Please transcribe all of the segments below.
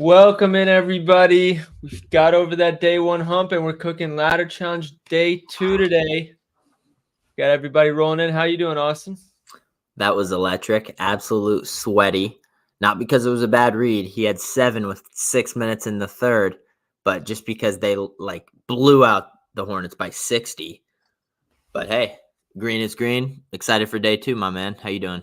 Welcome in, everybody. We've got over that day one hump, and we're cooking ladder challenge day 2 today. Got everybody rolling in. How you doing, Austin? That was electric. Absolute sweaty. Not because it was a bad read. He had 7 with 6 minutes in the third, but just because they blew out the Hornets by 60. But hey, green is green. Excited for day 2, my man. How you doing?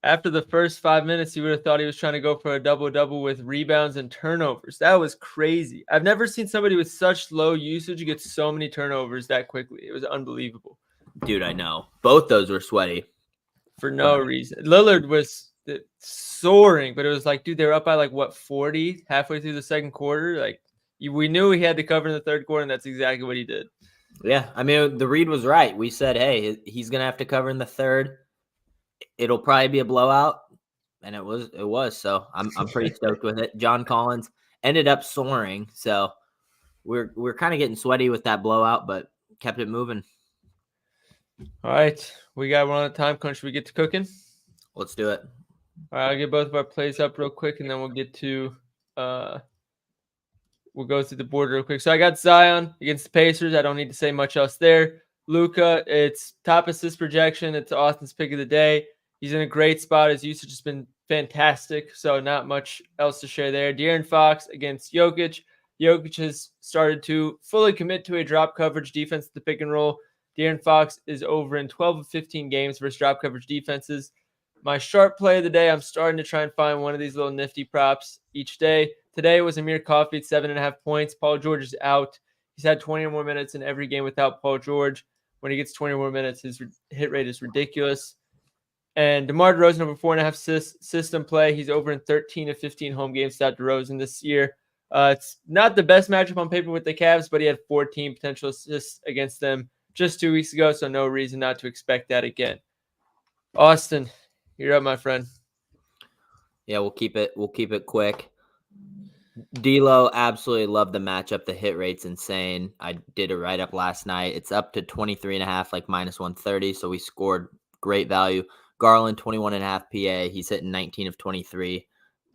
After the first 5 minutes, you would have thought he was trying to go for a double-double with rebounds and turnovers. That was crazy. I've never seen somebody with such low usage get so many turnovers that quickly. It was unbelievable. Dude, I know. Both those were sweaty. For no reason. Lillard was soaring, but it was like, dude, they were up by 40 halfway through the second quarter. We knew he had to cover in the third quarter, and that's exactly what he did. Yeah, I mean, the read was right. We said, hey, he's going to have to cover in the third. It'll probably be a blowout, and it was. So I'm pretty stoked with it. John Collins ended up soaring, so we're kind of getting sweaty with that blowout, but kept it moving. All right, we got one on the time crunch. We get to cooking. Let's do it. All right, I'll get both of our plays up real quick, and then we'll get to we'll go through the board real quick. So I got Zion against the Pacers. I don't need to say much else there. Luka, it's top assist projection. It's Austin's pick of the day. He's in a great spot. His usage has been fantastic, so not much else to share there. De'Aaron Fox against Jokic. Jokic has started to fully commit to a drop coverage defense at the pick and roll. De'Aaron Fox is over in 12 of 15 games versus drop coverage defenses. My sharp play of the day, I'm starting to try and find one of these little nifty props each day. Today was Amir Coffey at 7.5 points. Paul George is out. He's had 20 or more minutes in every game without Paul George. When he gets 20 or more minutes, his hit rate is ridiculous. And DeMar DeRozan over 4.5 system play. He's over in 13 of 15 home games without DeRozan this year. It's not the best matchup on paper with the Cavs, but he had 14 potential assists against them just 2 weeks ago, so no reason not to expect that again. Austin, you're up, my friend. Yeah, we'll keep it quick. D'Lo, absolutely love the matchup. The hit rate's insane. I did a write-up last night. It's up to 23.5, like minus 130, so we scored great value. Garland, 21.5 PA. He's hitting 19 of 23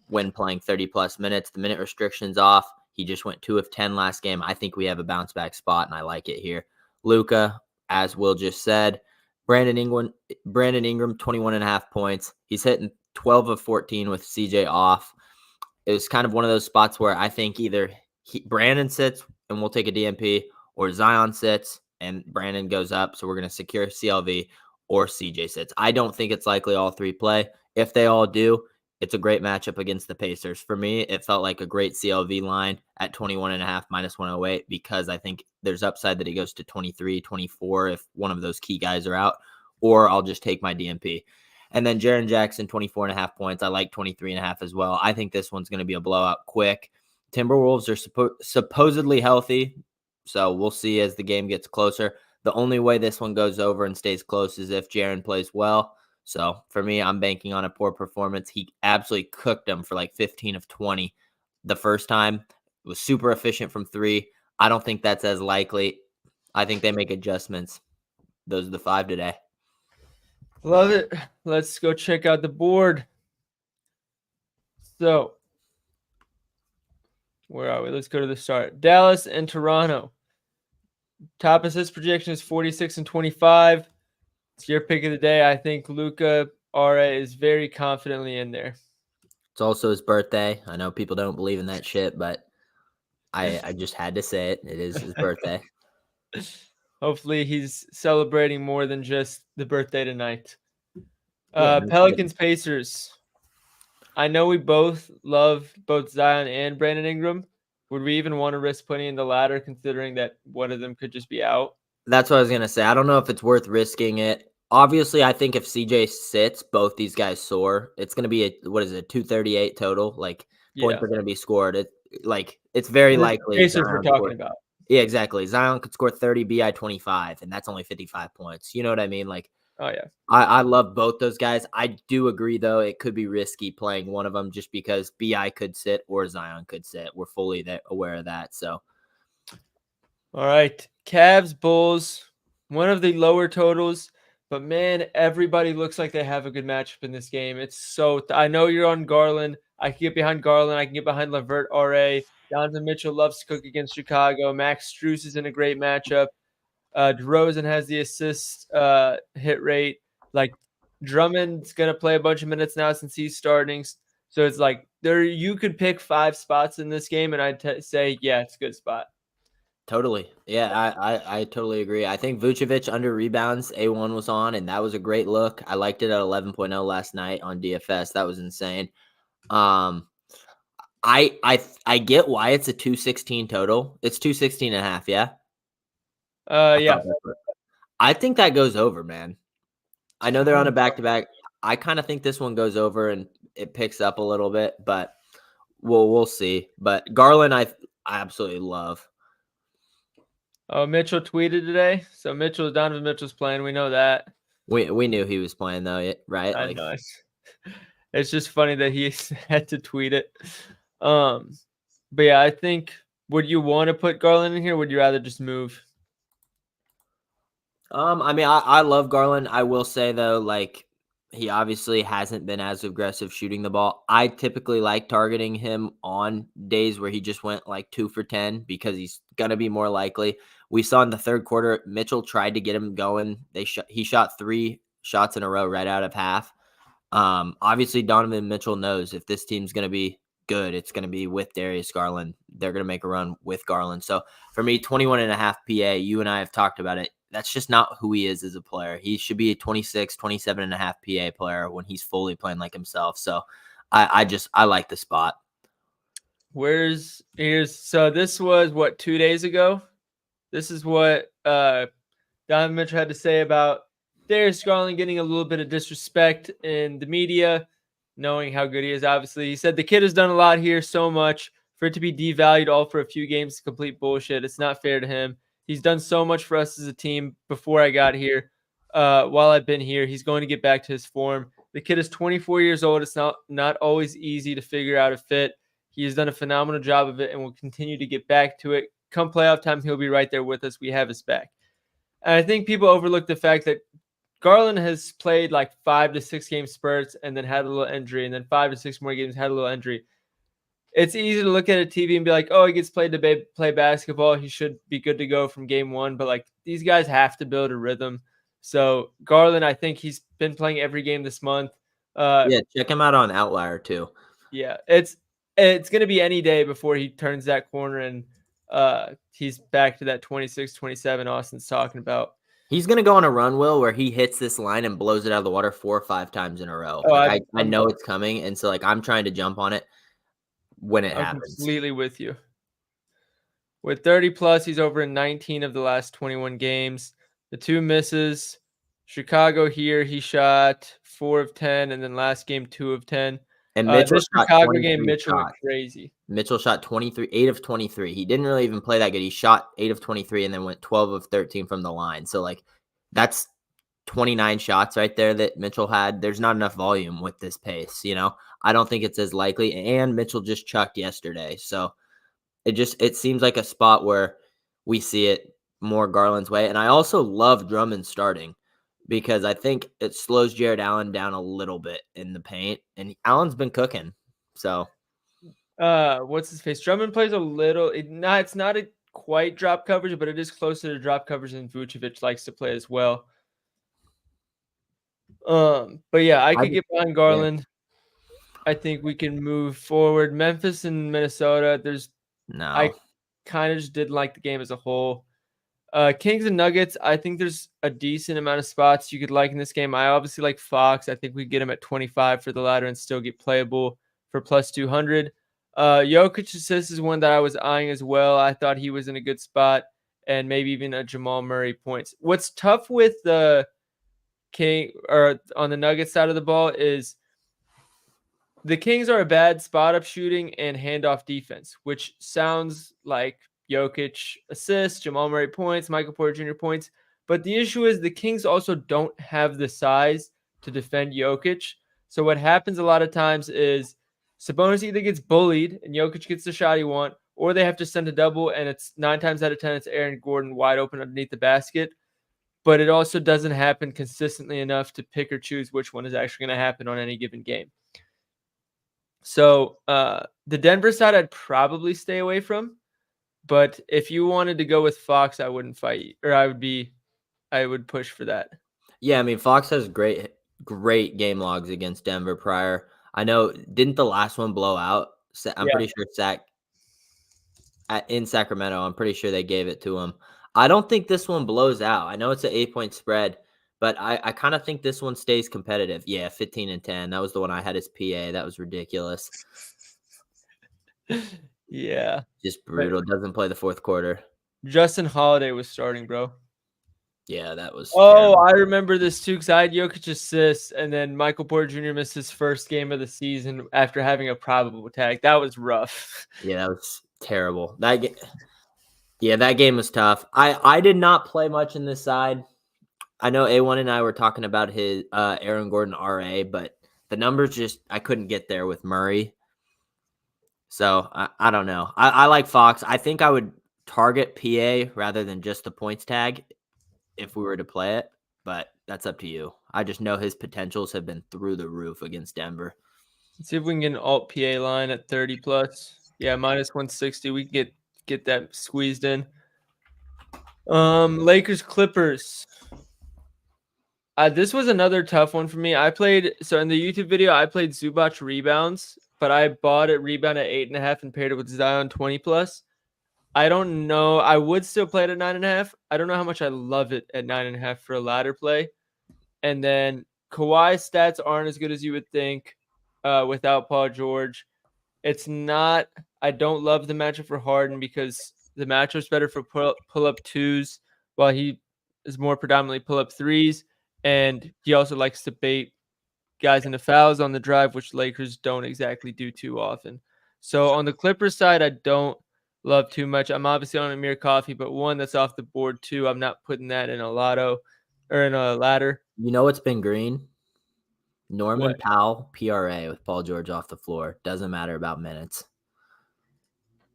when playing 30-plus minutes. The minute restriction's off. He just went 2 of 10 last game. I think we have a bounce-back spot, and I like it here. Luka, as Will just said, Brandon Ingram, 21.5 points. He's hitting 12 of 14 with CJ off. It was kind of one of those spots where I think either Brandon sits and we'll take a DMP, or Zion sits and Brandon goes up. So we're going to secure CLV, or CJ sits. I don't think it's likely all three play. If they all do, it's a great matchup against the Pacers. For me, it felt like a great CLV line at 21.5 minus 108, because I think there's upside that he goes to 23, 24 if one of those key guys are out, or I'll just take my DMP. And then Jaren Jackson, 24.5 points. I like 23.5 as well. I think this one's going to be a blowout quick. Timberwolves are supposedly healthy, so we'll see as the game gets closer. The only way this one goes over and stays close is if Jaren plays well. So for me, I'm banking on a poor performance. He absolutely cooked them for like 15 of 20 the first time. It was super efficient from 3. I don't think that's as likely. I think they make adjustments. Those are the 5 today. Love it. Let's go check out the board. So, where are we? Let's go to the start. Dallas and Toronto. Top assist projection is 46 and 25. It's your pick of the day. I think Luka Ra is very confidently in there. It's also his birthday. I know people don't believe in that shit, but I just had to say it. It is his birthday. Hopefully he's celebrating more than just the birthday tonight. Pelicans, Pacers. I know we both love both Zion and Brandon Ingram. Would we even want to risk putting in the latter, considering that one of them could just be out? That's what I was going to say. I don't know if it's worth risking it. Obviously, I think if CJ sits, both these guys soar. It's going to be a 238 total. Like, points are going to be scored. It's very likely. Pacers we're talking about. Yeah, exactly. Zion could score 30, BI 25, and that's only 55 points. You know what I mean? Like, oh yeah. I love both those guys. I do agree, though, it could be risky playing one of them just because BI could sit or Zion could sit. We're fully aware of that. So, all right, Cavs, Bulls, one of the lower totals, but man, everybody looks like they have a good matchup in this game. It's so I know you're on Garland. I can get behind Garland. I can get behind Levert R.A. Donovan Mitchell loves to cook against Chicago. Max Strus is in a great matchup. DeRozan has the assist hit rate. Like Drummond's gonna play a bunch of minutes now since he's starting. So it's like you could pick 5 spots in this game, and I'd say yeah, it's a good spot. Totally. Yeah, I totally agree. I think Vucevic under rebounds, A1 was on, and that was a great look. I liked it at 11.0 last night on DFS. That was insane. I get why it's a 216 total. It's 216 and a half, yeah? Yeah. I think that goes over, man. I know they're on a back-to-back. I kind of think this one goes over and it picks up a little bit, but we'll see. But Garland, I absolutely love. Oh, Mitchell tweeted today. So Donovan Mitchell's playing. We know that. We knew he was playing though, right? I know. It's just funny that he had to tweet it. But yeah, I think, would you want to put Garland in here? Or would you rather just move? I mean, I love Garland. I will say though, like he obviously hasn't been as aggressive shooting the ball. I typically like targeting him on days where he just went like 2 for 10 because he's gonna be more likely. We saw in the third quarter, Mitchell tried to get him going. He shot 3 shots in a row right out of half. Obviously Donovan Mitchell knows if this team's gonna be good, it's gonna be with Darius Garland. They're gonna make a run with Garland. So for me, 21.5 PA, you and I have talked about it. That's just not who he is as a player. He should be a 26, 27.5 PA player when he's fully playing like himself. So I like the spot. So this was what, 2 days ago? This is what Donovan Mitchell had to say about Darius Garland getting a little bit of disrespect in the media, knowing how good he is. Obviously, he said the kid has done a lot here, so much for it to be devalued all for a few games. Complete bullshit. It's not fair to him. He's done so much for us as a team before I got here. While I've been here, he's going to get back to his form. The kid is 24 years old. It's not always easy to figure out a fit. He has done a phenomenal job of it and will continue to get back to it. Come playoff time, he'll be right there with us. We have his back. And I think people overlook the fact that Garland has played like 5 to 6 game spurts and then had a little injury, and then 5 to 6 more games had a little injury. It's easy to look at a TV and be like, oh, he gets played to play basketball. He should be good to go from game 1. But like these guys have to build a rhythm. So Garland, I think he's been playing every game this month. Yeah, check him out on Outlier too. Yeah, it's going to be any day before he turns that corner and he's back to that 26, 27 Austin's talking about. He's going to go on a run, Will, where he hits this line and blows it out of the water 4 or 5 times in a row. Oh, like, I know it's coming, and so like I'm trying to jump on it when it happens. Completely with you. With 30 plus, he's over in 19 of the last 21 games. The 2 misses. Chicago here, he shot 4 of 10, and then last game 2 of 10. And Mitchell this Chicago game, Mitchell went crazy. Mitchell shot 8 of 23. He didn't really even play that good. He shot 8 of 23 and then went 12 of 13 from the line. So like that's 29 shots right there that Mitchell had. There's not enough volume with this pace, you know. I don't think it's as likely. And Mitchell just chucked yesterday. So it seems like a spot where we see it more Garland's way. And I also love Drummond starting, because I think it slows Jared Allen down a little bit in the paint, and Allen's been cooking. So, what's his face? Drummond plays a little. It's not a quite drop coverage, but it is closer to drop coverage than Vucevic likes to play as well. But yeah, I could get behind Garland. Yeah. I think we can move forward. Memphis and Minnesota. I kind of just didn't like the game as a whole. Kings and Nuggets, I think there's a decent amount of spots you could like in this game. I obviously like Fox. I think we get him at 25 for the ladder and still get playable for plus 200. Jokic assist is one that I was eyeing as well. I thought he was in a good spot, and maybe even a Jamal Murray points. What's tough with the King or on the Nuggets side of the ball is the Kings are a bad spot up shooting and handoff defense, which sounds like Jokic assists, Jamal Murray points, Michael Porter Jr. points. But the issue is the Kings also don't have the size to defend Jokic. So what happens a lot of times is Sabonis either gets bullied and Jokic gets the shot he wants, or they have to send a double, and it's 9 times out of 10 it's Aaron Gordon wide open underneath the basket. But it also doesn't happen consistently enough to pick or choose which one is actually going to happen on any given game. So the Denver side I'd probably stay away from. But if you wanted to go with Fox, I wouldn't fight, or I would push for that. Yeah, I mean, Fox has great game logs against Denver prior. I know, didn't the last one blow out? I'm pretty sure in Sacramento, I'm pretty sure they gave it to him. I don't think this one blows out. I know it's an 8-point spread, but I kind of think this one stays competitive. Yeah, 15-10. That was the one I had as PA. That was ridiculous. Yeah. Just brutal. Doesn't play the fourth quarter. Justin Holiday was starting, bro. Yeah, that was terrible. I remember this too because I had Jokic assists, and then Michael Porter Jr. missed his first game of the season after having a probable tag. That was rough. Yeah, that was terrible. That game was tough. I did not play much in this side. I know A1 and I were talking about his Aaron Gordon RA, but the numbers I couldn't get there with Murray. So I don't know. I like Fox. I think I would target PA rather than just the points tag if we were to play it, but that's up to you. I just know his potentials have been through the roof against Denver. Let's see if we can get an alt PA line at 30 plus. Yeah, minus 160. We can get that squeezed in. Lakers Clippers. This was another tough one for me. In the YouTube video, I played Zubac rebounds, but I bought it rebound at 8.5 and paired it with Zion 20 plus. I don't know. I would still play it at 9.5. I don't know how much I love it at 9.5 for a ladder play. And then Kawhi's stats aren't as good as you would think without Paul George. It's not. I don't love the matchup for Harden because the matchup's better for pull-up twos, while he is more predominantly pull-up threes. And he also likes to bait guys into fouls on the drive, which Lakers don't exactly do too often. So on the Clippers side, I don't love too much. I'm obviously on Amir Coffee, but one that's off the board. Two, I'm not putting that in a lotto or in a ladder. You know what's been green? Norman Powell, PRA with Paul George off the floor. Doesn't matter about minutes.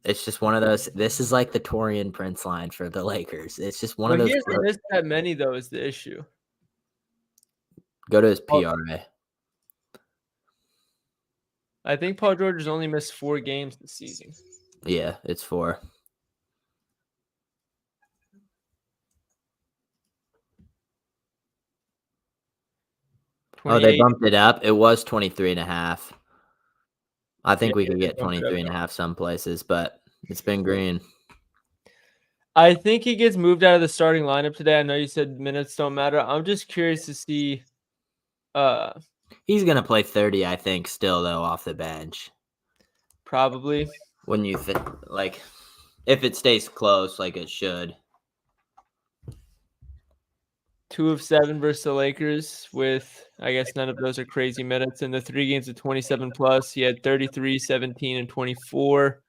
It's just one of those. This is like the Taurean Prince line for the Lakers. It's just one of those. He hasn't missed that many, though, is the issue. Go to his PRA. I think Paul George has only missed 4 games this season. Yeah, it's 4. Oh, they bumped it up. It was 23.5. I think we could get 23.5 some places, but it's been green. I think he gets moved out of the starting lineup today. I know you said minutes don't matter. I'm just curious to see. He's going to play 30, I think, still, though, off the bench. Probably. When you fit, if it stays close like it should. 2 of 7 versus the Lakers with, I guess none of those are crazy minutes. In the 3 games of 27 plus, he had 33, 17, and 24.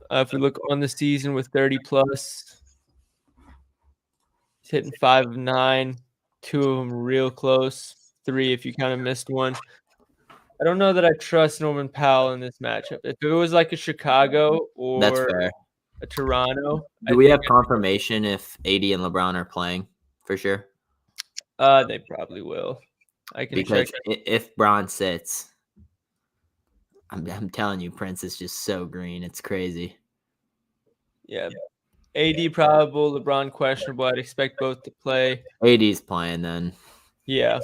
If we look on the season with 30 plus, he's hitting 5 of 9, 2 of them real close, 3 if you kind of missed one. I don't know that I trust Norman Powell in this matchup. If it was like a Chicago or That's fair. A Toronto. Do we have confirmation if AD and LeBron are playing for sure? They probably will. I can because check. If Bron sits, I'm telling you, Prince is just so green. It's crazy. Yeah. AD probable, LeBron questionable. I'd expect both to play. AD's playing then. Yeah.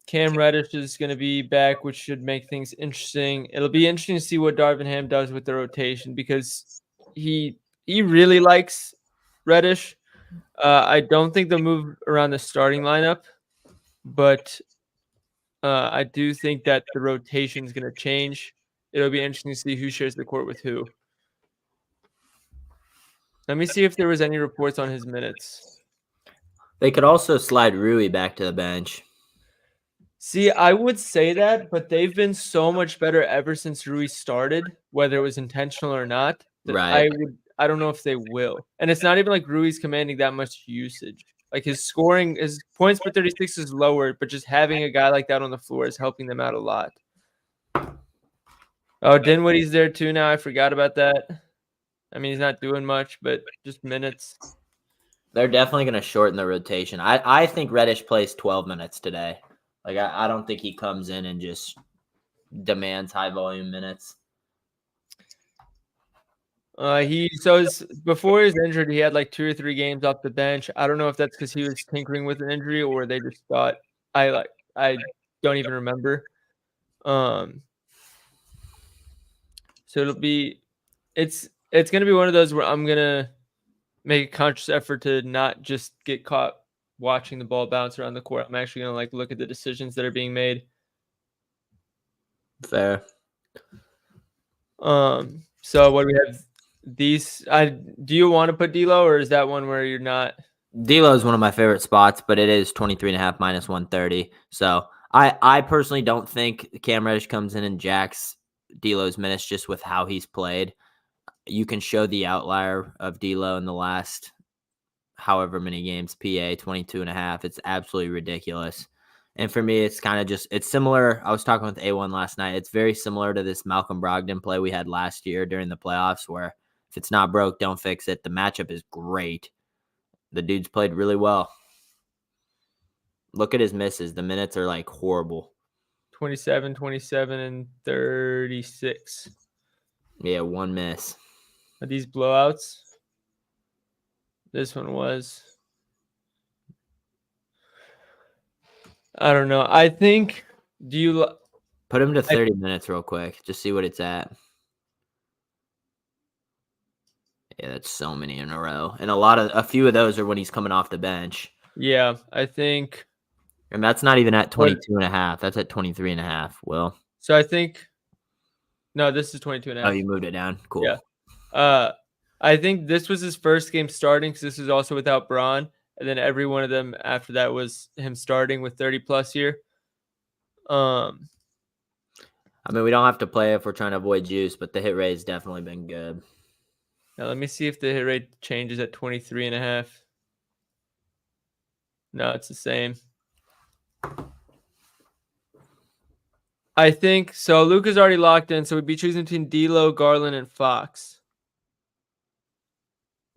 Cam Reddish is going to be back, which should make things interesting. It'll be interesting to see what Darvin Ham does with the rotation because he really likes Reddish. I don't think they'll move around the starting lineup, but I do think that the rotation is going to change. It'll be interesting to see who shares the court with who. Let me see if there was any reports on his minutes. They could also slide Rui back to the bench. See, I would say that, but they've been so much better ever since Rui started, whether it was intentional or not. Right. I don't know if they will. And it's not even like Rui's commanding that much usage. Like his scoring, his points per 36 is lower, but just having a guy like that on the floor is helping them out a lot. Oh, Dinwiddie's there too now. I forgot about that. I mean, he's not doing much, but just minutes. They're definitely going to shorten the rotation. I think Reddish plays 12 minutes today. Like, I don't think he comes in and just demands high volume minutes. Before he was injured, he had like 2 or 3 games off the bench. I don't know if that's because he was tinkering with an injury or they just thought I don't even remember. So it's gonna be one of those where I'm gonna make a conscious effort to not just get caught watching the ball bounce around the court. I'm actually gonna like look at the decisions that are being made. Fair. So what do we have? Do you want to put D'Lo, or is that one where you're not? D'Lo is one of my favorite spots, but it is 23.5 minus 130. So I personally don't think Cam Reddish comes in and jacks D'Lo's minutes just with how he's played. You can show the outlier of D'Lo in the last however many games, PA 22.5. It's absolutely ridiculous. And for me, it's kind of it's similar. I was talking with A1 last night. It's very similar to this Malcolm Brogdon play we had last year during the playoffs where if it's not broke, don't fix it. The matchup is great. The dude's played really well. Look at his misses. The minutes are like horrible. 27, 27, and 36. Yeah, one miss. Are these blowouts? This one was. I don't know. I think. Do you put him to 30 minutes real quick? Just see what it's at. Yeah, that's so many in a row, and a few of those are when he's coming off the bench. Yeah, I think. And that's not even at 22.5. That's at 23.5. Will. So I think. No, this is 22.5. Oh, you moved it down. Cool. Yeah. I think this was his first game starting because this is also without Braun. And then every one of them after that was him starting with 30 plus here. I mean, we don't have to play if we're trying to avoid juice, but the hit rate has definitely been good. Now let me see if the hit rate changes at 23.5. No, it's the same. I think so. Luka's already locked in, so we'd be choosing between D'Lo, Garland, and Fox.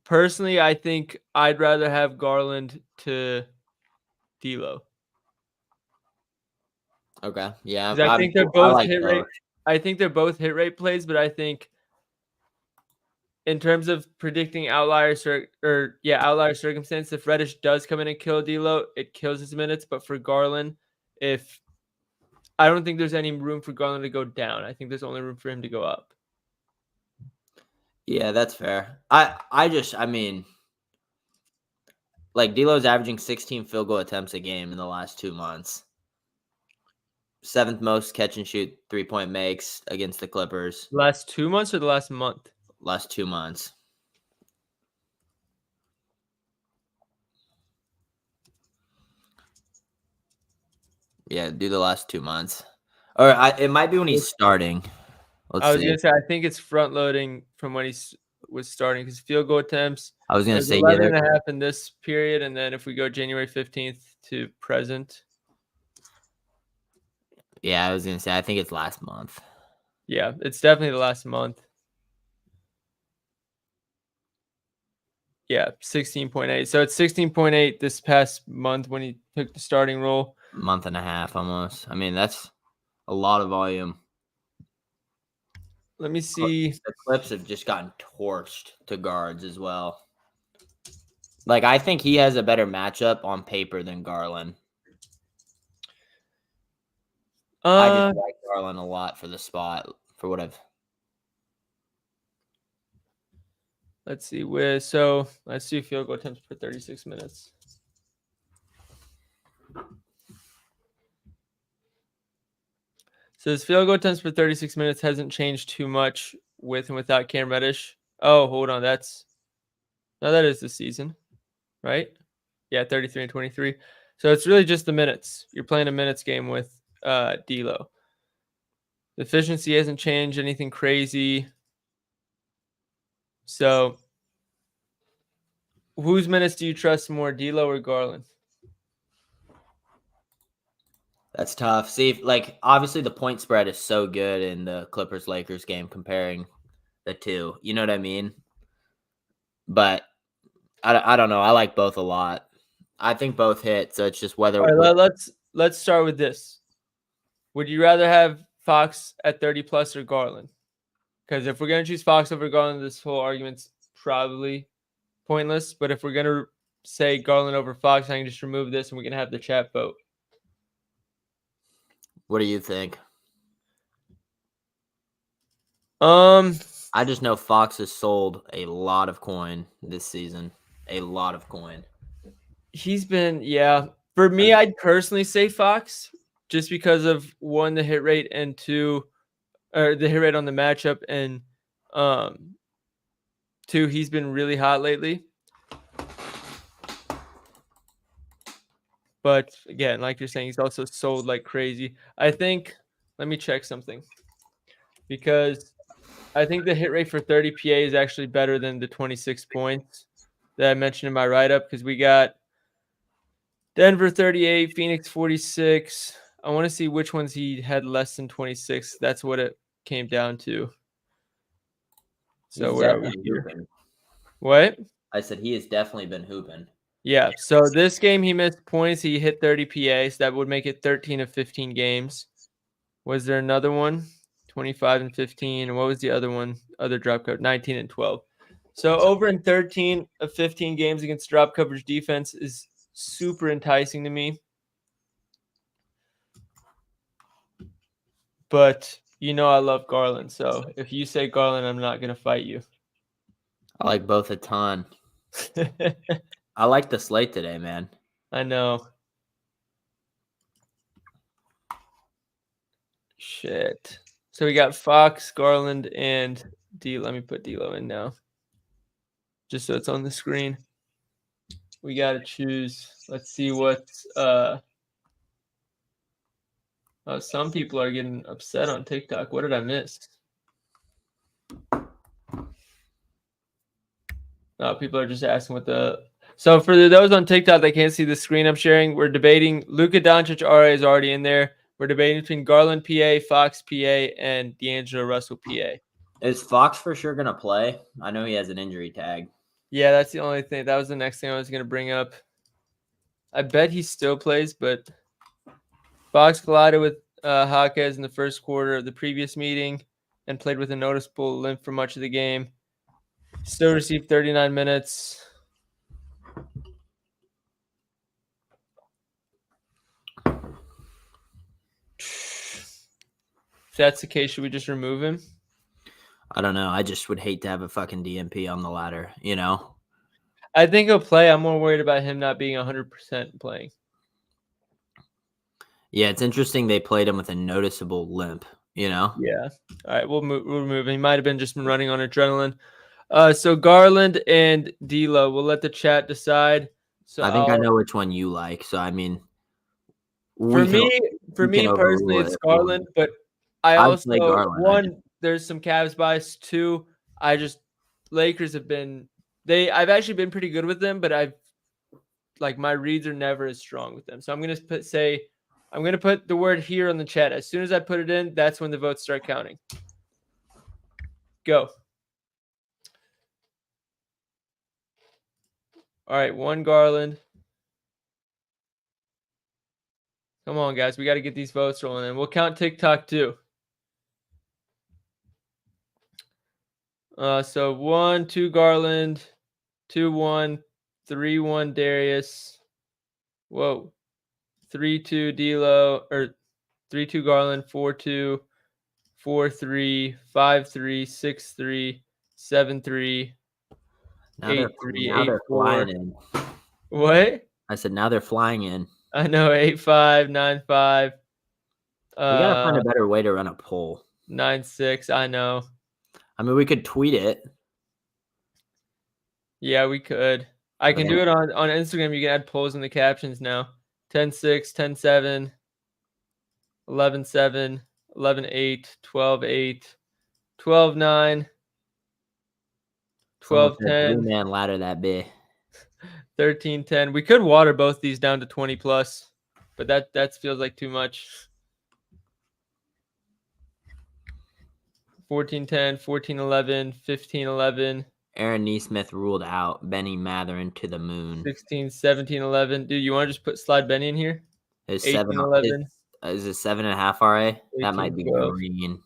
Personally, I think I'd rather have Garland to D'Lo. Okay. Yeah. I think they're both hit rate. I think they're both hit rate plays, but I think in terms of predicting outlier circumstance, if Reddish does come in and kill D'Lo, it kills his minutes. But for Garland, I don't think there's any room for Garland to go down. I think there's only room for him to go up. Yeah, that's fair. I mean, like D'Lo's averaging 16 field goal attempts a game in the last 2 months. 7th most catch and shoot 3-point makes against the Clippers. Last 2 months or the last month? Last 2 months. Yeah, do the last 2 months. Or it might be when he's starting. I was going to say, I think it's front loading from when he was starting because field goal attempts. I was going to say 11.5 in this period. And then if we go January 15th to present. Yeah, I was going to say, I think it's last month. Yeah, it's definitely the last month. Yeah, 16.8. So it's 16.8 this past month when he took the starting role. Month and a half almost. I mean, that's a lot of volume. Let me see. The Clips have just gotten torched to guards as well. Like, I think he has a better matchup on paper than Garland. I just like Garland a lot for the spot, for what I've. Let's see. Let's see field goal attempts per 36 minutes. So his field goal attempts per 36 minutes hasn't changed too much with and without Cam Reddish. Oh, hold on. That is the season, right? Yeah, 33 and 23. So it's really just the minutes. You're playing a minutes game with D'Lo. The efficiency hasn't changed anything crazy. So whose minutes do you trust more, D'Lo or Garland? That's tough. See, like, obviously the point spread is so good in the Clippers-Lakers game comparing the two. You know what I mean? But I don't know. I like both a lot. I think both hit, so it's just whether. All right, let's start with this. Would you rather have Fox at 30 plus or Garland? Because if we're going to choose Fox over Garland, this whole argument's probably pointless. But if we're going to say Garland over Fox, I can just remove this and we can have the chat vote. What do you think? I just know Fox has sold a lot of coin this season. A lot of coin. He's been, yeah. For me, I'd personally say Fox just because of one, the hit rate, and two, or the hit rate on the matchup, and two, he's been really hot lately. But again, like you're saying, he's also sold like crazy. I think, let me check something, because I think the hit rate for 30 PA is actually better than the 26 points that I mentioned in my write-up, because we got Denver 38, Phoenix 46. I want to see which ones he had less than 26. That's what it came down to. So He's where are we here? Hooping. What? I said he has definitely been hooping. Yeah. So this game he missed points. He hit 30 PA. So that would make it 13 of 15 games. Was there another one? 25 and 15. And what was the other one? Other drop coverage, 19 and 12. So over in 13 of 15 games against drop coverage defense is super enticing to me. But you know I love Garland. So if you say Garland, I'm not going to fight you. I like both a ton. I like the slate today, man. I know. Shit. So we got Fox, Garland, and D. Let me put D-Lo in now, just so it's on the screen. We got to choose. Let's see what. Some people are getting upset on TikTok. What did I miss? People are just asking what the. So for those on TikTok that can't see the screen I'm sharing, we're debating Luka Doncic. RA is already in there. We're debating between Garland PA, Fox PA, and D'Angelo Russell PA. Is Fox for sure going to play? I know he has an injury tag. Yeah, that's the only thing. That was the next thing I was going to bring up. I bet he still plays, but Fox collided with Jaquez in the first quarter of the previous meeting and played with a noticeable limp for much of the game. Still received 39 minutes. If that's the case, should we just remove him? I don't know. I just would hate to have a fucking DNP on the ladder, you know? I think he'll play. I'm more worried about him not being 100% playing. Yeah, it's interesting they played him with a noticeable limp, you know? Yeah. All right, we'll remove him. He might have been just been running on adrenaline. So Garland and D'Lo, we'll let the chat decide. So I think I know which one you like. So, I mean, for me personally, it's Garland, but I also, one, there's some Cavs bias. Two, Lakers have been, I've actually been pretty good with them, but my reads are never as strong with them. So I'm going to put the word here on the chat. As soon as I put it in, that's when the votes start counting. Go. All right, one Garland. Come on, guys. We got to get these votes rolling in. We'll count TikTok too. So 1, 2 Garland, 2, 1, 3, 1 Darius. Whoa. 3, 2 D'Lo, or 3, 2 Garland, 4, 2, 4, 3, 5, 3, 6, 3, 7, 3, 8, 3, 8, 4. What? I said now they're flying in. I know, 8, 5, 9, 5. We gotta find a better way to run a poll. 9, 6. I know. I mean, we could tweet it. Yeah, we could. I can do it on Instagram. You can add polls in the captions now. 10, 6, 10, 7, 11, 7, 11, 8, 12, 8, 12, 9, 12, 10. Man ladder that big. 13, 10. We could water both these down to 20 plus, but that feels like too much. 14, 10, 14, 11, 15, 11. Aaron Nesmith ruled out. Benny Matherin to the moon. 16, 17, 11. Dude, you want to just slide Benny in here? 18, 11. is it 7.5 RA? That might be 18-12. green.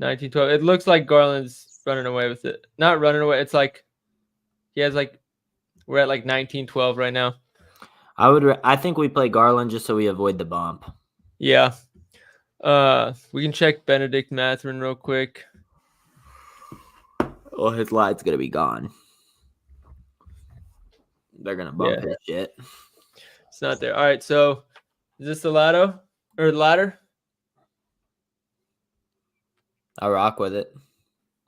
19-12. It looks like Garland's running away with it. Not running away. It's like he has like we're at like 19-12 right now. I think we play Garland just so we avoid the bump. Yeah. We can check Benedict Mathurin real quick. Oh, his line's gonna be gone. They're gonna bump his shit. It's not there. All right, so is this the ladder or ladder? I'll rock with it.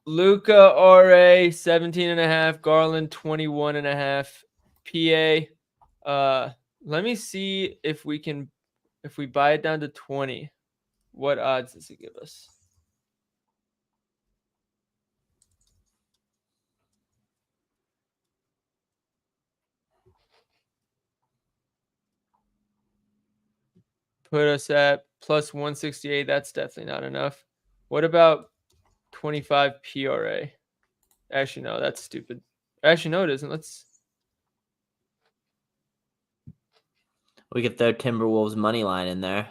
Luca RA 17.5, Garland 21.5, PA. Let me see if we buy it down to 20. What odds does it give us? Put us at plus 168. That's definitely not enough. What about 25 PRA? Actually, no, that's stupid. Actually, no, it isn't. We could throw Timberwolves money line in there.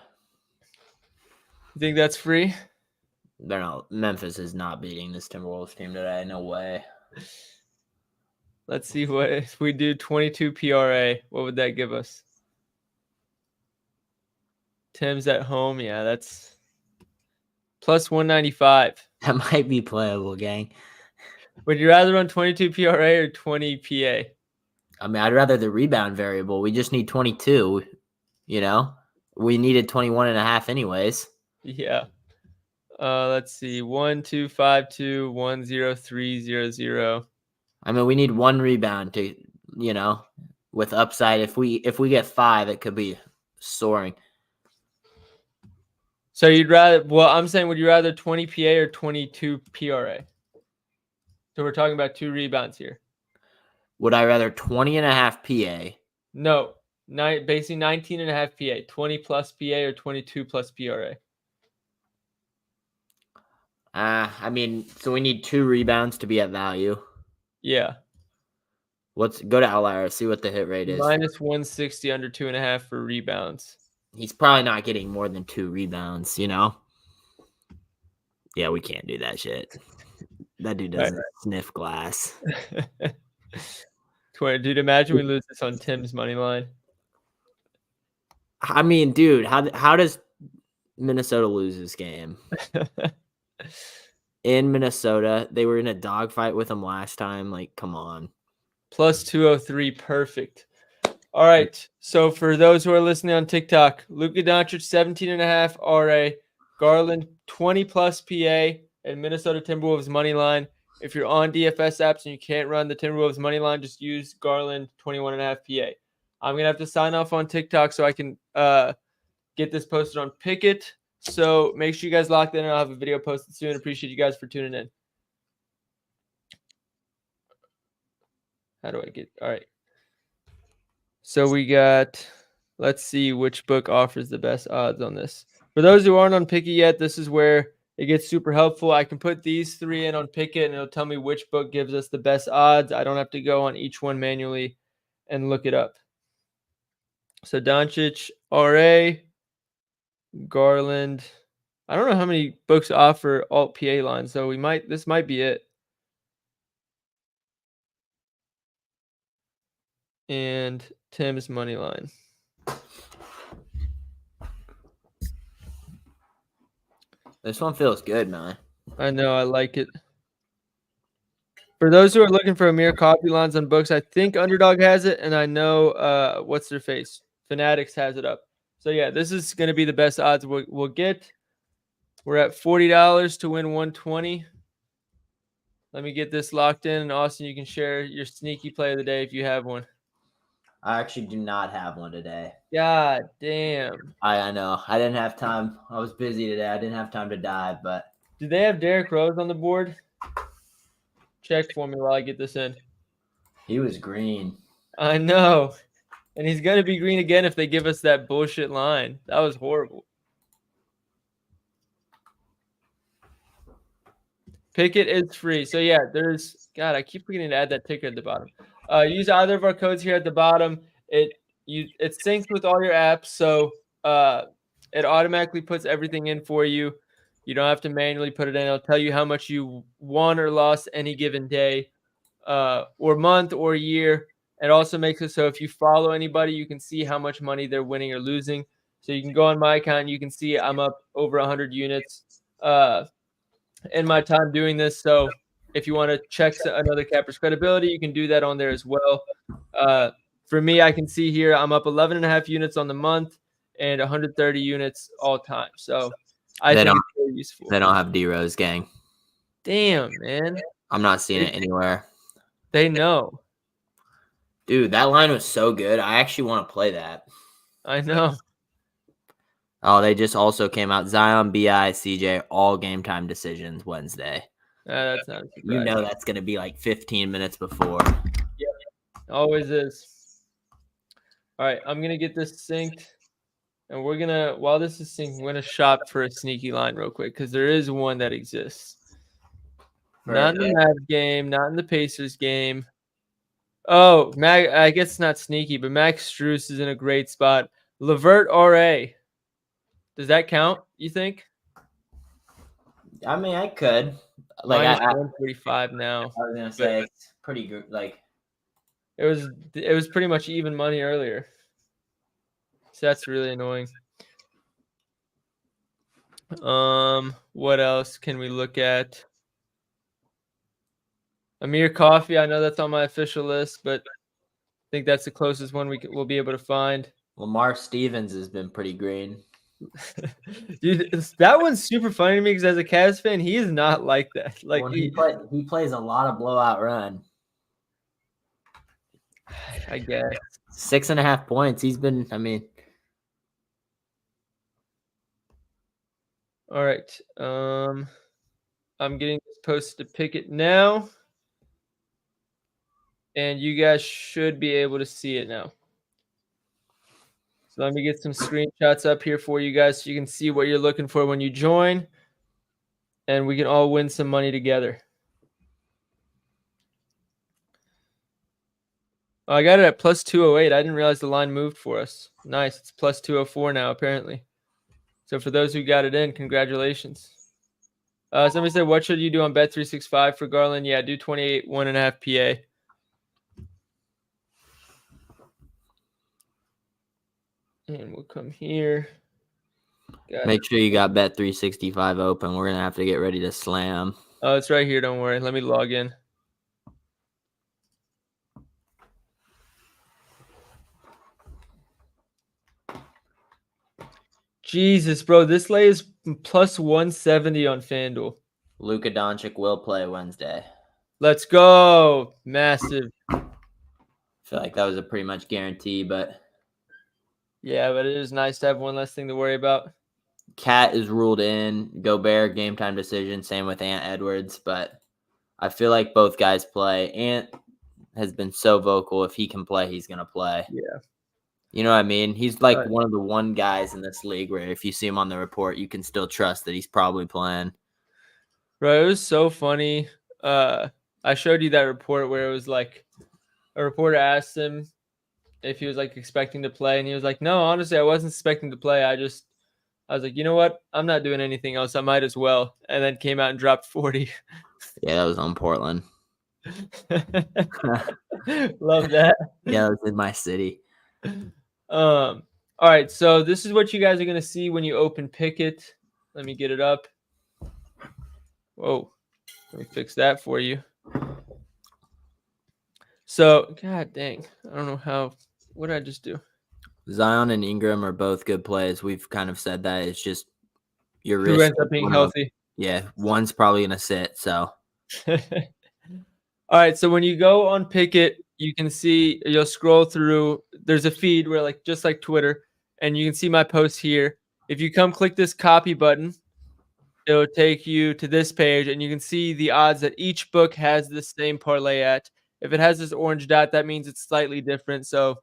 You think that's free? They're not. Memphis is not beating this Timberwolves team today. No way. Let's see what if we do 22 PRA. What would that give us? Tim's at home. Yeah, that's plus 195. That might be playable, gang. Would you rather run 22 PRA or 20 PA? I mean, I'd rather the rebound variable. We just need 22. You know, we needed 21.5 anyways. Yeah. Let's see. 1-2-5-2 1-0-3-0-0. I mean, we need one rebound to, with upside. If we get 5, it could be soaring. So you'd rather? Well, I'm saying, would you rather 20 PA or 22 PRA? So we're talking about 2 rebounds here. Would I rather 20.5 PA? No, basically 19.5 PA. 20 plus PA or 22 plus PRA. I mean, so we need 2 rebounds to be at value. Yeah. Let's go to Outlier, see what the hit rate is. Minus 160 under 2.5 for rebounds. He's probably not getting more than 2 rebounds, Yeah, we can't do that shit. That dude doesn't sniff glass. 20, dude, imagine we lose this on Tim's money line. I mean, dude, how does Minnesota lose this game? In Minnesota, they were in a dogfight with them last time. Like, come on. Plus 203, perfect. All right, so for those who are listening on TikTok, Luka Doncic 17.5 RA, Garland 20 plus PA, and Minnesota Timberwolves money line. If you're on DFS apps and you can't run the Timberwolves money line, just use Garland 21.5 PA. I'm gonna have to sign off on TikTok so I can get this posted on Pickett. So make sure you guys lock in, and I'll have a video posted soon. Appreciate you guys for tuning in. How do I get? All right. So we got, let's see which book offers the best odds on this. For those who aren't on Pickett yet, this is where it gets super helpful. I can put these 3 in on Pickett, and it'll tell me which book gives us the best odds. I don't have to go on each one manually and look it up. So Doncic, RA, Garland. I don't know how many books offer alt PA lines, so this might be it. And Tim's money line. This one feels good, man. I know, I like it. For those who are looking for Amir Coffee lines on books, I think Underdog has it, and I know what's their face? Fanatics has it up. So yeah, this is going to be the best odds we'll get. We're at $40 to win 120. Let me get this locked in, and Austin, you can share your sneaky play of the day if you have one. I actually do not have one today. God damn. I know. I didn't have time. I was busy today. I didn't have time to dive, but. Do they have Derrick Rose on the board? Check for me while I get this in. He was green. I know. And he's going to be green again if they give us that bullshit line. That was horrible. Pickett is free. So, yeah, God, I keep forgetting to add that ticker at the bottom. Use either of our codes here at the bottom. It syncs with all your apps. So, it automatically puts everything in for you. You don't have to manually put it in. It'll tell you how much you won or lost any given day, or month or year. It also makes it so if you follow anybody, you can see how much money they're winning or losing. So you can go on my account and you can see I'm up over 100 units in my time doing this. So if you want to check another capper's credibility, you can do that on there as well. For me, I can see here I'm up 11.5 units on the month and 130 units all time. So I think it's very useful. They don't have D-Rose, gang. Damn, man. I'm not seeing it anywhere. They know. Dude, that line was so good. I actually want to play that. I know. Oh, they just also came out. Zion, BI, CJ, all game time decisions Wednesday. That's not a surprise. You know that's going to be like 15 minutes before. Yeah, always is. All right, I'm going to get this synced. And we're going to, while this is synced, we're going to shop for a sneaky line real quick because there is one that exists. Not in the Mavs game, not in the Pacers game. Oh, I guess it's not sneaky, but Max Strus is in a great spot. Levert RA. Does that count, you think? I mean, I could. Like, minus 145 now. I was going to say it's pretty good. Like, it was pretty much even money earlier. So that's really annoying. What else can we look at? Amir Coffee, I know that's on my official list, but I think that's the closest one we'll be able to find. Lamar Stevens has been pretty green. Dude, that one's super funny to me because as a Cavs fan, he is not like that. Like he plays a lot of blowout run. I guess 6.5 points. He's been. I mean. All right. I'm getting this posted to Pickett now. And you guys should be able to see it now. So let me get some screenshots up here for you guys so you can see what you're looking for when you join. And we can all win some money together. Oh, I got it at plus 208. I didn't realize the line moved for us. Nice. It's plus 204 now, apparently. So for those who got it in, congratulations. Somebody said, what should you do on Bet365 for Garland? Yeah, do 28, 1.5 PA. And we'll come here. Make sure you got Bet365 open. We're going to have to get ready to slam. Oh, it's right here. Don't worry. Let me log in. Jesus, bro. This lay is plus 170 on FanDuel. Luka Doncic will play Wednesday. Let's go. Massive. I feel like that was a pretty much guarantee, but... Yeah, but it is nice to have one less thing to worry about. Cat is ruled in. Gobert, game time decision. Same with Ant Edwards. But I feel like both guys play. Ant has been so vocal. If he can play, he's going to play. Yeah. You know what I mean? He's like one of the one guys in this league where if you see him on the report, you can still trust that he's probably playing. Bro, it was so funny. I showed you that report where it was like a reporter asked him if he was like expecting to play, and he was like, no, honestly, I wasn't expecting to play. I was like, you know what? I'm not doing anything else. I might as well. And then came out and dropped 40. Yeah, that was on Portland. Love that. Yeah, that was in my city. All right, so this is what you guys are going to see when you open Pickett. Let me get it up. Whoa. Let me fix that for you. So, god dang. I don't know how. What did I just do? Zion and Ingram are both good plays. We've kind of said that. It's just your risk. Who ends up being healthy? Yeah, one's probably going to sit, so. All right, so when you go on Pickett, you can see, you'll scroll through. There's a feed where, like, just like Twitter, and you can see my post here. If you come click this copy button, it'll take you to this page, and you can see the odds that each book has the same parlay at. If it has this orange dot, that means it's slightly different. So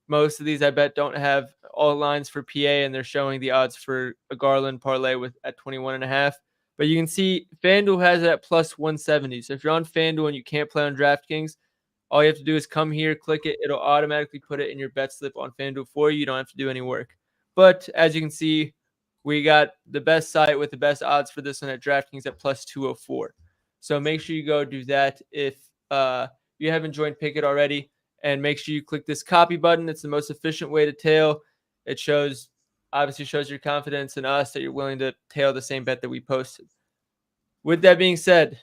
most of these, I bet, don't have all lines for PA, and they're showing the odds for a Garland parlay at 21.5. But you can see FanDuel has it at plus 170. So if you're on FanDuel and you can't play on DraftKings, all you have to do is come here, click it. It'll automatically put it in your bet slip on FanDuel for you. You don't have to do any work. But as you can see, we got the best site with the best odds for this one at DraftKings at plus 204. So make sure you go do that if you haven't joined Pickett already. And make sure you click this copy button. It's the most efficient way to tail. It obviously shows your confidence in us that you're willing to tail the same bet that we posted. With that being said,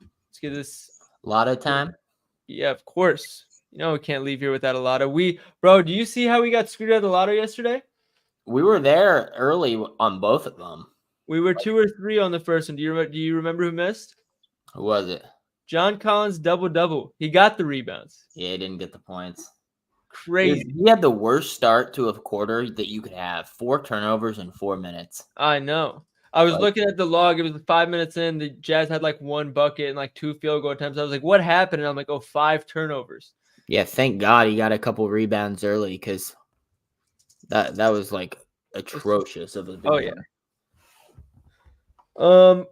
let's get this Lotto time. Yeah, of course. We can't leave here without a lotto. Bro, do you see how we got screwed out of the lotto yesterday? We were there early on both of them. We were 2 or 3 on the first one. Do you remember who missed? Who was it? John Collins double. He got the rebounds. Yeah, he didn't get the points. Crazy. He had the worst start to a quarter that you could have. 4 turnovers in 4 minutes. I know. I was looking at the log. It was 5 minutes in. The Jazz had like 1 bucket and like 2 field goal attempts. I was like, what happened? And I'm like, 5 turnovers. Yeah, thank God he got a couple rebounds early because that was like atrocious of a beginning. Oh yeah.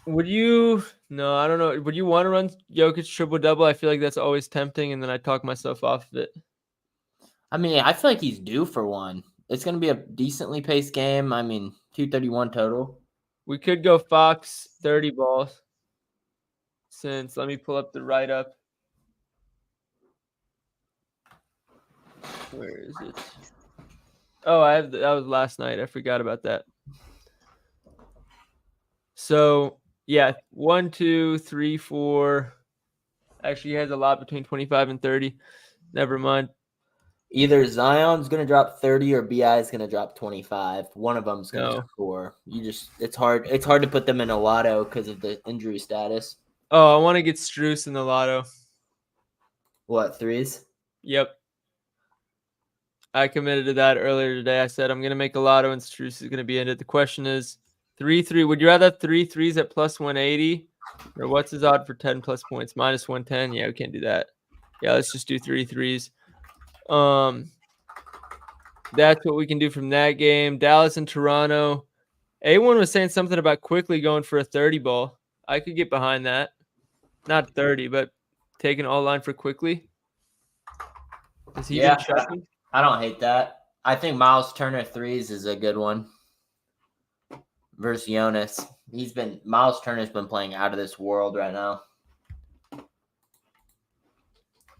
Would you? No, I don't know. Would you want to run Jokic triple-double? I feel like that's always tempting, and then I talk myself off of it. I mean, I feel like he's due for one. It's going to be a decently paced game. I mean, 231 total. We could go Fox 30 balls. Let me pull up the write-up. Where is it? Oh, that was last night. I forgot about that. So, yeah, 1, 2, 3, 4. Actually, he has a lot between 25 and 30. Never mind. Either Zion's going to drop 30 or BI is going to drop 25. One of them's going to score. It's hard to put them in a lotto because of the injury status. Oh, I want to get Strus in the lotto. What, 3s? Yep. I committed to that earlier today. I said I'm going to make a lotto and Strus is going to be in it. The question is 3-3. Would you rather have 3 threes at plus 180? Or what's his odd for 10 plus points? Minus 110? Yeah, we can't do that. Yeah, let's just do 3 threes. That's what we can do from that game. Dallas and Toronto. A1 was saying something about quickly going for a 30 ball. I could get behind that. Not 30, but taking all line for quickly. Is he been checking? I don't hate that. I think Miles Turner 3s is a good one versus Jonas. Miles Turner's been playing out of this world right now.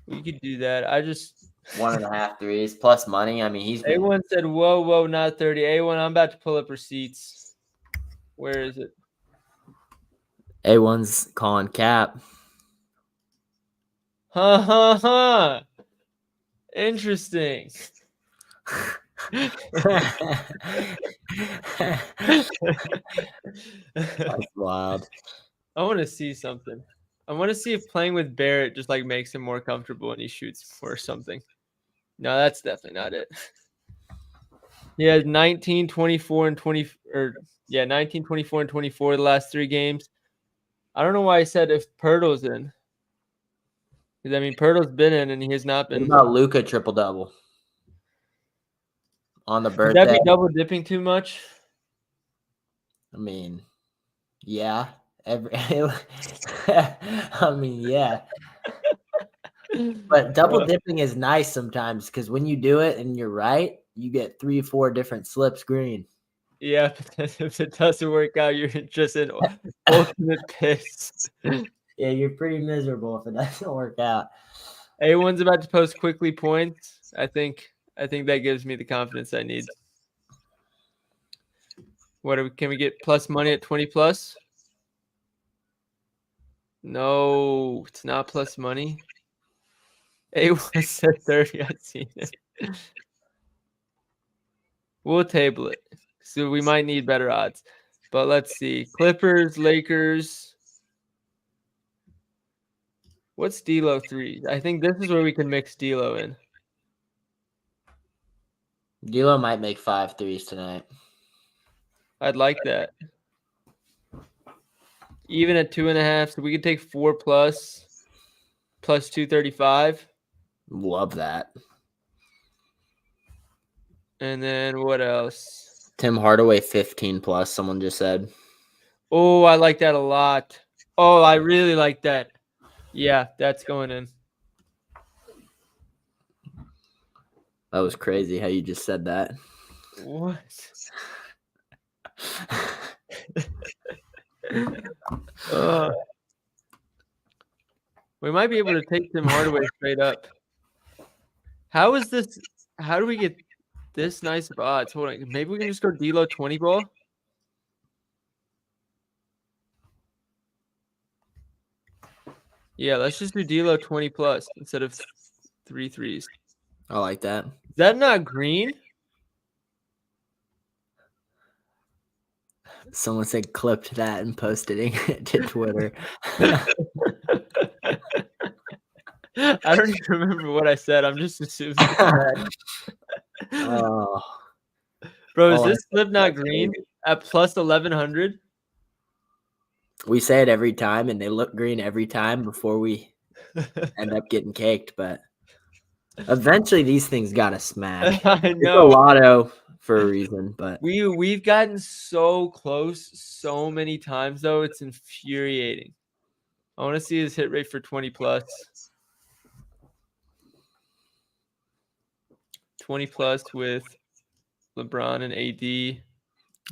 We could do that. I just 1.5 threes plus money. I mean, A1 said, whoa, not 30. A1, I'm about to pull up receipts. Where is it? A1's calling cap. Interesting. That's wild. I want to see something. I want to see if playing with Barrett just like makes him more comfortable and he shoots or something. No, that's definitely not it. He has 19, 24, and 20 19, 24, and 24 the last 3 games. I don't know why I said if Pirtle's in. Because I mean Pirtle's been in and he has not been. What about Luka triple-double? On the birthday. Would that be double dipping too much? I mean, yeah. Yeah. But double dipping is nice sometimes because when you do it and you're right, you get 3 or 4 different slips green. Yeah, but if it doesn't work out, you're just in ultimate piss. Yeah, you're pretty miserable if it doesn't work out. A1's about to post quickly points. I think that gives me the confidence I need. Can we get plus money at 20 plus? No, it's not plus money. A1 said 30. I've seen it. We'll table it. So we might need better odds. But let's see. Clippers, Lakers. What's D'Lo 3? I think this is where we can mix D'Lo in. D'Lo might make 5 threes tonight. I'd like that. Even at 2.5, so we could take 4 plus 235. Love that. And then what else? Tim Hardaway 15 plus, someone just said. Oh, I like that a lot. Oh, I really like that. Yeah, that's going in. That was crazy how you just said that. What? We might be able to take Tim Hardaway straight up. How is this? How do we get this nice of odds? Hold on. Maybe we can just go D'Lo 20 ball. Yeah, let's just do D'Lo 20 plus instead of 3 threes. I like that. Is that not green? Someone said clipped that and posted it to Twitter. I don't even remember what I said. I'm just assuming. Oh, Bro, is this slip not green at plus 1100? we say it every time, and they look green every time before we end up getting caked. But eventually, these things gotta smash. I It's a know. lotto for a reason, but We've gotten so close so many times though. It's infuriating. I want to see his hit rate for 20 plus. 20 plus with LeBron and AD.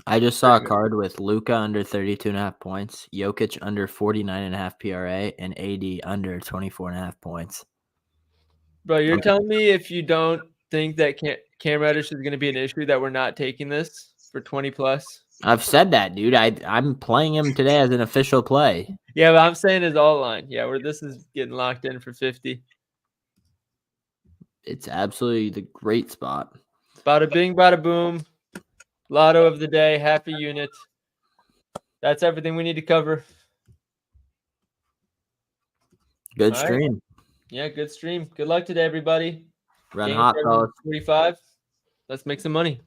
I just saw a card with Luka under 32.5 points, Jokic under 49.5 PRA, and AD under 24.5 points. Bro, you're telling me if you don't think that Cam Reddish is going to be an issue that we're not taking this for 20 plus? I've said that, dude. I'm playing him today as an official play. Yeah, but I'm saying his all line. Yeah, where this is getting locked in for 50. It's absolutely the great spot. Bada bing, bada boom. Lotto of the day, half a unit. That's everything we need to cover. Good All stream. right. Yeah, good stream. Good luck today, everybody. Run Game hot, fellas. 45. Let's make some money.